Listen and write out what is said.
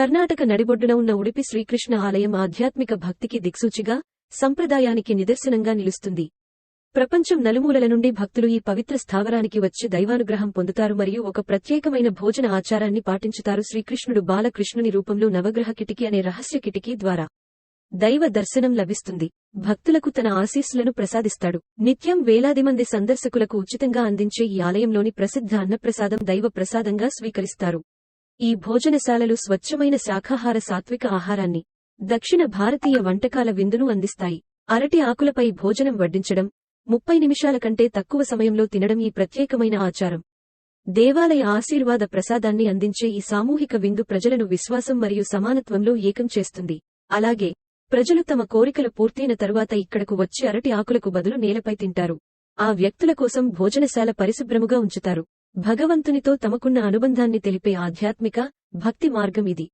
కర్ణాటక నడిబొడ్డున ఉన్న ఉడిపి శ్రీకృష్ణ ఆలయం ఆధ్యాత్మిక భక్తికి దిక్సూచిగా, సంప్రదాయానికి నిదర్శనంగా నిలుస్తుంది. ప్రపంచం నలుమూలల నుండి భక్తులు ఈ పవిత్ర స్థావరానికి వచ్చి దైవానుగ్రహం పొందుతారు మరియు ఒక ప్రత్యేకమైన భోజన ఆచారాన్ని పాటించుతారు. శ్రీకృష్ణుడు బాలకృష్ణుని రూపంలో నవగ్రహ కిటికీ అనే రహస్య కిటికీ ద్వారా దైవ దర్శనం లభిస్తుంది. భక్తులకు తన ఆశీస్సులను ప్రసాదిస్తాడు. నిత్యం వేలాది మంది సందర్శకులకు ఉచితంగా అందించే ఈ ఆలయంలోని ప్రసిద్ధ అన్నప్రసాదం దైవ ప్రసాదంగా స్వీకరిస్తారు. ఈ భోజనశాలలు స్వచ్ఛమైన శాఖాహార సాత్విక ఆహారాన్ని, దక్షిణ భారతీయ వంటకాల విందును అందిస్తాయి. అరటి ఆకులపై భోజనం వడ్డించడం, 30 నిమిషాల కంటే తక్కువ సమయంలో తినడం ఈ ప్రత్యేకమైన ఆచారం. దేవాలయ ఆశీర్వాద ప్రసాదాన్ని అందించే ఈ సామూహిక విందు ప్రజలను విశ్వాసం మరియు సమానత్వంలో ఏకం చేస్తుంది. అలాగే ప్రజలు తమ కోరికలు పూర్తయిన తరువాత ఇక్కడకు వచ్చి అరటి ఆకులకు బదులు నేలపై తింటారు. ఆ వ్యక్తుల కోసం భోజనశాల పరిశుభ్రముగా ఉంచుతారు. భగవంతునితో తమకున్న అనుబంధాన్ని తెలిపే ఆధ్యాత్మిక, భక్తి మార్గం ఇది.